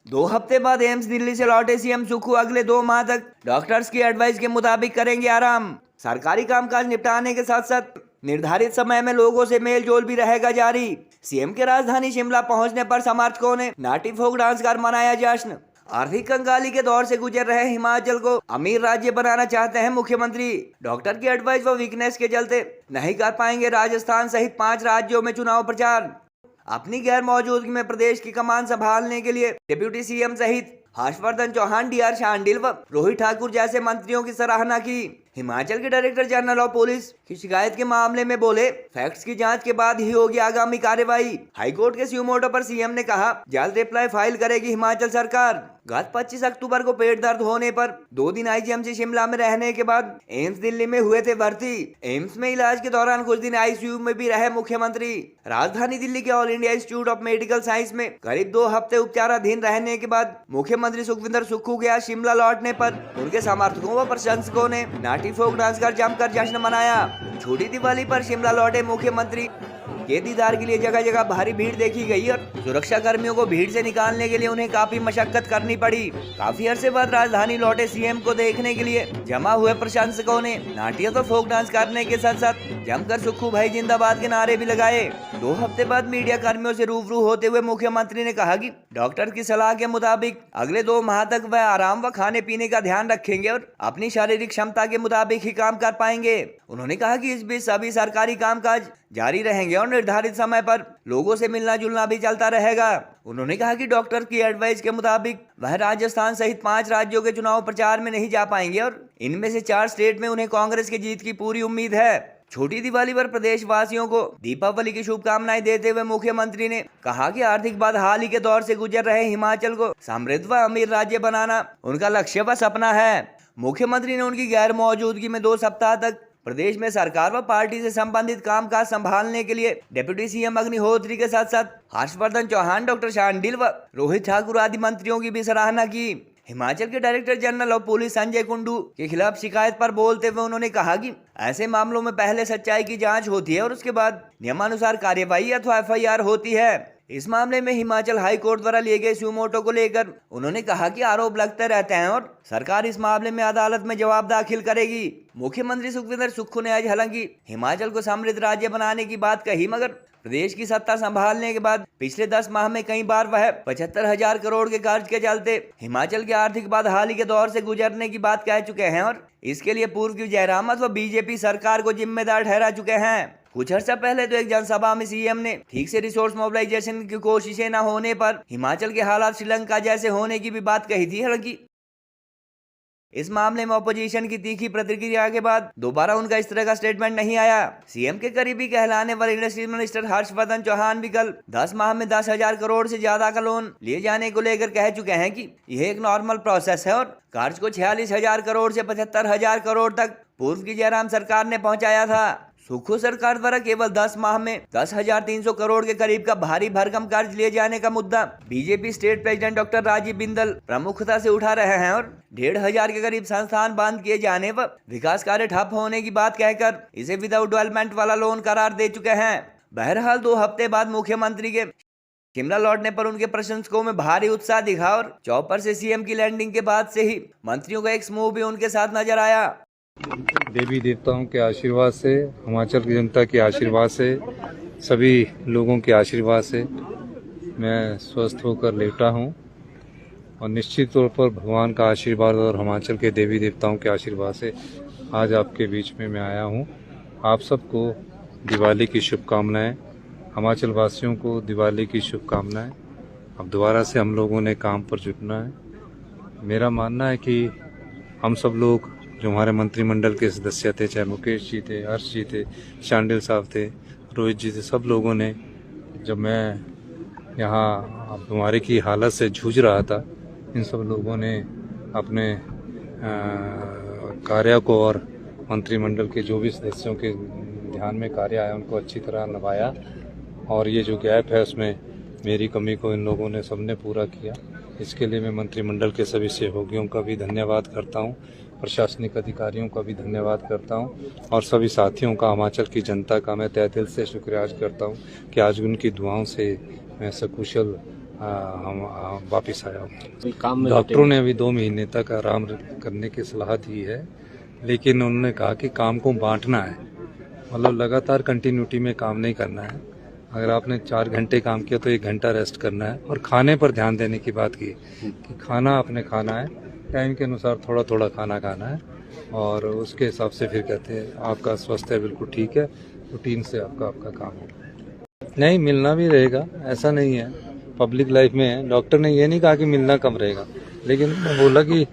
2 हफ्ते बाद एम्स दिल्ली से लौटे सीएम सुक्खू अगले 2 माह तक डॉक्टर्स की एडवाइस के मुताबिक करेंगे आराम। सरकारी कामकाज निपटाने के साथ साथ निर्धारित समय में लोगों से मेल जोल भी रहेगा जारी। सीएम के राजधानी शिमला पहुंचने पर समर्थकों ने नाटी फोक डांस कर मनाया जश्न। आर्थिक कंगाली के दौर से गुजर रहे हिमाचल को अमीर राज्य बनाना चाहते हैं मुख्यमंत्री। डॉक्टर की एडवाइस व वीकनेस के चलते नहीं कर पाएंगे राजस्थान सहित 5 राज्यों में चुनाव प्रचार। अपनी गैर मौजूदगी में प्रदेश की कमान संभालने के लिए डिप्टी सीएम सहित हर्षवर्धन चौहान, डीआर शांडिल व रोहित ठाकुर जैसे मंत्रियों की सराहना की। हिमाचल के डायरेक्टर जनरल ऑफ पुलिस की शिकायत के मामले में बोले, फैक्ट्स की जांच के बाद ही होगी आगामी कार्रवाई। हाईकोर्ट के सुमोटो पर सीएम ने कहा, जल्द रिप्लाई फाइल करेगी हिमाचल सरकार। गत 25 अक्टूबर को पेट दर्द होने पर 2 दिन आईजीएमसी शिमला में रहने के बाद एम्स दिल्ली में हुए थे भर्ती। एम्स में इलाज के दौरान कुछ दिन आईसीयू में भी रहे मुख्यमंत्री। राजधानी दिल्ली के all India institute of medical science में करीब 2 हफ्ते उपचाराधीन रहने के बाद मुख्यमंत्री सुखविंदर सुक्खू के आज शिमला लौटने पर उनके समर्थकों व प्रशंसकों ने नाटी फोक डांस कर जमकर जश्न मनाया। छोटी दिवाली पर शिमला लौटे मुख्यमंत्री के दीदार के लिए जगह जगह भारी भीड़ देखी गई और सुरक्षा कर्मियों को भीड़ से निकालने के लिए उन्हें काफी मशक्कत करनी पड़ी। काफी अरसे बाद राजधानी लौटे सीएम को देखने के लिए जमा हुए प्रशंसकों ने नाटिया तो फोक डांस करने के साथ साथ जमकर सुक्खू भाई जिंदाबाद के नारे भी लगाए। 2 हफ्ते बाद मीडिया कर्मियों से रूबरू होते हुए मुख्यमंत्री ने कहा कि डॉक्टर की सलाह के मुताबिक अगले 2 माह तक वह आराम व खाने पीने का ध्यान रखेंगे और अपनी शारीरिक क्षमता के मुताबिक ही काम कर पाएंगे। उन्होंने कहा कि इस बीच सभी सरकारी कामकाज जारी रहेंगे और निर्धारित समय पर लोगों से मिलना जुलना भी चलता रहेगा। उन्होंने कहा कि डॉक्टर की एडवाइस के मुताबिक वह राजस्थान सहित 5 राज्यों के चुनाव प्रचार में नहीं जा पाएंगे और इनमें से 4 स्टेट में उन्हें कांग्रेस की जीत की पूरी उम्मीद है। छोटी दिवाली पर प्रदेश वासियों को दीपावली की शुभकामनाएं देते हुए मुख्यमंत्री ने कहा कि आर्थिक बदहाली के दौर से गुजर रहे हिमाचल को समृद्ध व अमीर राज्य बनाना उनका लक्ष्य व सपना है। मुख्यमंत्री ने उनकी गैर मौजूदगी में 2 सप्ताह तक प्रदेश में सरकार व पार्टी से संबंधित कामकाज संभालने के लिए डिप्टी सीएम अग्निहोत्री के साथ साथ हर्षवर्धन चौहान, डॉक्टर शांडिल व रोहित ठाकुर आदि मंत्रियों की भी सराहना की। हिमाचल के director general of police Sanjay Kundu के खिलाफ शिकायत पर बोलते हुए उन्होंने कहा कि ऐसे मामलों में पहले सच्चाई की जांच होती है और उसके बाद नियमानुसार कार्यवाही अथवा एफआईआर होती है। इस मामले में हिमाचल हाई कोर्ट द्वारा लिए गए सुमोटो को लेकर उन्होंने कहा कि आरोप लगते रहते हैं और सरकार इस मामले में अदालत में जवाब दाखिल करेगी। मुख्यमंत्री सुखविंदर सुक्खू ने आज हालांकि हिमाचल को समृद्ध राज्य बनाने की बात कही, मगर प्रदेश की सत्ता संभालने के बाद पिछले 10 माह में कई बार वह 75,000 करोड़ के कर्ज के चलते हिमाचल के आर्थिक बदहाली के दौर से गुजरने की बात कह चुके हैं और इसके लिए पूर्व की जयराम व बीजेपी सरकार को जिम्मेदार ठहरा चुके हैं। कुछ अर्सा पहले तो एक जनसभा में सीएम ने ठीक से रिसोर्स मोबिलाइजेशन की कोशिशें न होने पर हिमाचल के हालात श्रीलंका जैसे होने की भी बात कही थी। हालांकि इस मामले में अपोजिशन की तीखी प्रतिक्रिया के बाद दोबारा उनका इस तरह का स्टेटमेंट नहीं आया। सीएम के करीबी कहलाने वाले इंडस्ट्री मिनिस्टर हर्षवर्धन चौहान भी कल 10 माह में 10,000 करोड़ से ज्यादा का लोन लिए जाने को लेकर कह चुके हैं कि यह एक नॉर्मल प्रोसेस है और कर्ज को 46,000 करोड़ से 75,000 करोड़ तक पूर्व की जयराम सरकार ने पहुंचाया था। सुक्खू सरकार द्वारा केवल 10 माह में 10,300 करोड़ के करीब का भारी भरकम कर्ज लिए जाने का मुद्दा BJP state president doctor Rajeev Bindal प्रमुखता से उठा रहे हैं और 1,500 के करीब संस्थान बंद किए जाने व विकास कार्य ठप होने की बात कहकर इसे विदाउट डेवलपमेंट वाला लोन करार दे चुके हैं। बहरहाल 2 हफ्ते बाद मुख्यमंत्री के शिमला लौटने पर उनके प्रशंसकों में भारी उत्साह दिखा और चौपर से सीएम की लैंडिंग के बाद से ही मंत्रियों का एक समूह भी उनके साथ नजर आया। देवी देवताओं के आशीर्वाद से, हिमाचल की जनता के आशीर्वाद से, सभी लोगों के आशीर्वाद से मैं स्वस्थ होकर लेटा हूं और निश्चित तौर पर भगवान का आशीर्वाद और हिमाचल के देवी देवताओं के आशीर्वाद से आज आपके बीच में मैं आया हूं। आप सबको दिवाली की शुभकामनाएं, हिमाचल वासियों को दिवाली की शुभकामनाएं। अब दोबारा से हम लोगों ने काम पर जुटना है। मेरा मानना है कि हम सब लोग जो हमारे मंत्रिमंडल के सदस्य थे, चाहे मुकेश जी थे, हर्ष जी थे, शांडिल साहब थे, रोहित जी थे, सब लोगों ने, जब मैं यहाँ बीमारी की हालत से जूझ रहा था, इन सब लोगों ने अपने कार्य को और मंत्रिमंडल के जो भी सदस्यों के ध्यान में कार्य आया उनको अच्छी तरह निभाया और ये जो गैप है उसमें मेरी कमी को इन लोगों ने सबने पूरा किया। इसके लिए मैं मंत्रिमंडल के सभी सहयोगियों का भी धन्यवाद करता हूँ, प्रशासनिक अधिकारियों का भी धन्यवाद करता हूँ और सभी साथियों का, हिमाचल की जनता का मैं तहे दिल से शुक्रिया करता हूँ कि आज उनकी दुआओं से मैं सकुशल हम वापस आया हूँ। डॉक्टरों ने अभी 2 महीने तक आराम करने की सलाह दी है, लेकिन उन्होंने कहा कि काम को बांटना है, मतलब लगातार कंटिन्यूटी में काम नहीं करना है। अगर आपने 4 घंटे काम किया तो 1 घंटा रेस्ट करना है, और खाने पर ध्यान देने की बात की कि खाना आपने खाना है, टाइम के अनुसार थोड़ा थोड़ा खाना खाना है, और उसके हिसाब से फिर कहते हैं आपका स्वास्थ्य बिल्कुल ठीक है, रूटीन से आपका काम होगा। नहीं, मिलना भी रहेगा, ऐसा नहीं है, पब्लिक लाइफ में है। डॉक्टर ने ये नहीं कहा कि मिलना कम रहेगा, लेकिन बोला कि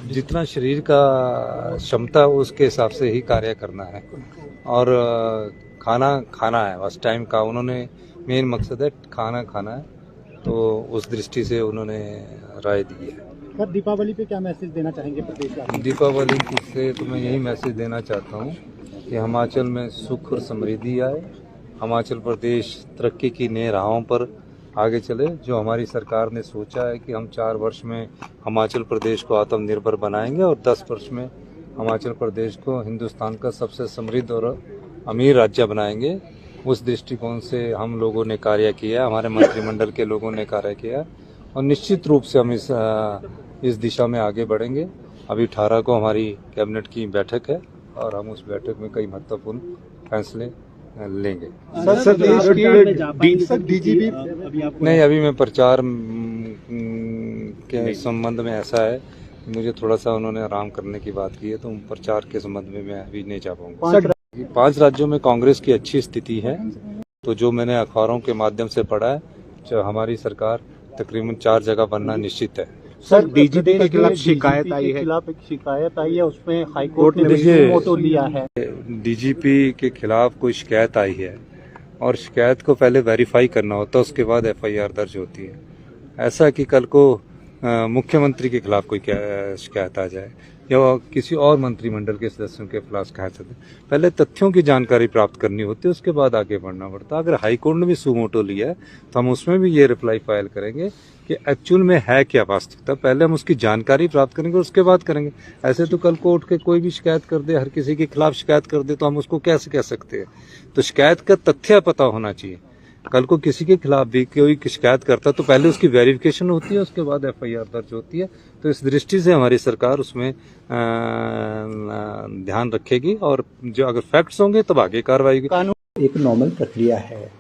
जितना शरीर का क्षमता उसके हिसाब से ही कार्य करना है, और खाना खाना है बस टाइम का। उन्होंने मेन मकसद है खाना खाना है, तो उस दृष्टि से उन्होंने राय दी है। सर, दीपावली पे क्या मैसेज देना चाहेंगे प्रदेश? दीपावली से तो मैं यही मैसेज देना चाहता हूँ कि हिमाचल में सुख और समृद्धि आए, हिमाचल प्रदेश तरक्की की नई राहों पर आगे चले। जो हमारी सरकार ने सोचा है कि हम 4 वर्ष में हिमाचल प्रदेश को आत्मनिर्भर बनाएंगे और 10 वर्ष में हिमाचल प्रदेश को हिंदुस्तान का सबसे समृद्ध और अमीर राज्य बनाएंगे, उस दृष्टिकोण से हम लोगों ने कार्य किया, हमारे मंत्रिमंडल के लोगों ने कार्य किया, और निश्चित रूप से हम इस दिशा में आगे बढ़ेंगे। अभी 18 को हमारी कैबिनेट की बैठक है, और हम उस बैठक में कई महत्वपूर्ण फैसले लेंगे। सर, डीजीपी नहीं, अभी मैं प्रचार के संबंध में ऐसा है कि मुझे थोड़ा सा उन्होंने आराम करने की बात की है, तो प्रचार के संबंध में मैं अभी नहीं जा पाऊंगा। 5 राज्यों में कांग्रेस की अच्छी स्थिति है, तो जो मैंने अखबारों के माध्यम से पढ़ा है, जो हमारी सरकार तकरीबन 4 जगह बनना निश्चित है। सर, डीजीपी के खिलाफ शिकायत आई है, उसमें हाईकोर्ट ने मोटो लिया है। डीजीपी के खिलाफ कोई शिकायत आई है, और शिकायत को पहले वेरीफाई करना होता है, उसके बाद एफआईआर दर्ज होती है। ऐसा कि कल को मुख्यमंत्री के खिलाफ कोई शिकायत आ जाए या किसी और मंत्रिमंडल के सदस्यों के खिलाफ शिकायत आ जाए, पहले तथ्यों की जानकारी प्राप्त करनी होती है, उसके बाद आगे बढ़ना पड़ता है। अगर हाईकोर्ट ने भी सुमोटो लिया है तो हम उसमें भी ये रिप्लाई फाइल करेंगे कि एक्चुअल में है क्या वास्तविकता, पहले हम उसकी जानकारी प्राप्त करेंगे, उसके बाद करेंगे। ऐसे तो कल को उठ के कोई भी शिकायत कर दे, हर किसी के खिलाफ शिकायत कर दे, तो हम उसको कैसे कह सकते हैं? तो शिकायत का तथ्य पता होना चाहिए। कल को किसी के खिलाफ भी कोई शिकायत करता तो पहले उसकी वेरिफिकेशन होती है, उसके बाद एफआईआर दर्ज होती है। तो इस दृष्टि से हमारी सरकार उसमें ध्यान रखेगी, और जो अगर फैक्ट्स होंगे तब आगे कार्रवाई होगी। एक नॉर्मल प्रक्रिया है।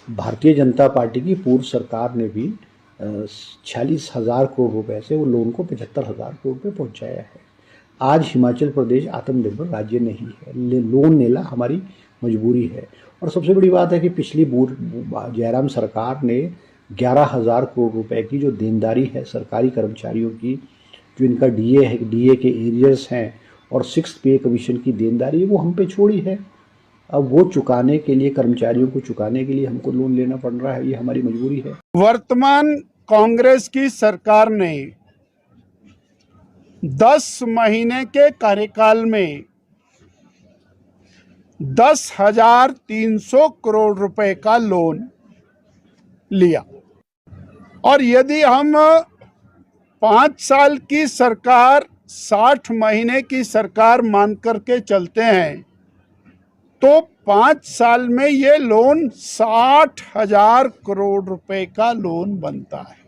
भारतीय जनता पार्टी की पूर्व सरकार ने भी 46,000 करोड़ रुपए से वो लोन को 75,000 करोड़ रुपए पहुंचाया है। आज हिमाचल प्रदेश आत्मनिर्भर राज्य नहीं है, लोन लेना हमारी मजबूरी है। और सबसे बड़ी बात है कि पिछली जयराम सरकार ने 11,000 करोड़ रुपए की जो देनदारी है सरकारी कर्मचारियों की, जो इनका डीए के एरियर्स हैं और 6th पे कमीशन की देनदारी, वो हम पे छोड़ी है। अब वो चुकाने के लिए, कर्मचारियों को चुकाने के लिए हमको लोन लेना पड़ रहा है, ये हमारी मजबूरी है। वर्तमान कांग्रेस की सरकार ने 10 महीने के कार्यकाल में 10,300 करोड़ रुपए का लोन लिया, और यदि हम 5 साल की सरकार 60 महीने की सरकार मान करके चलते हैं, तो 5 साल में ये लोन 60,000 करोड़ रुपए का लोन बनता है।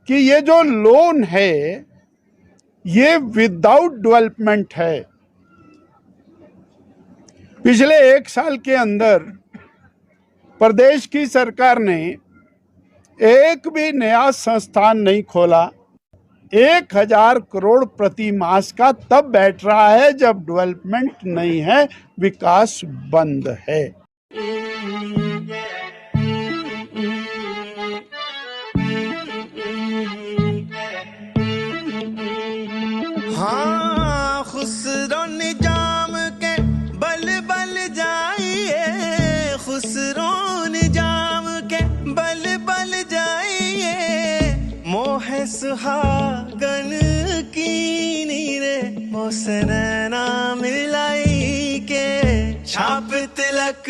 कि ये जो लोन है ये विदाउट डेवलपमेंट है। पिछले 1 साल के अंदर प्रदेश की सरकार ने एक भी नया संस्थान नहीं खोला। 1,000 करोड़ प्रति मास का तब बैठ रहा है जब डेवलपमेंट नहीं है, विकास बंद है। हाँ, खुसरो निजाम के बल बल जाइए, खुसरो निजाम के बल बल जाइए, मोह सुहागन की नीरे मोसनैना मिलाई के छाप तिलक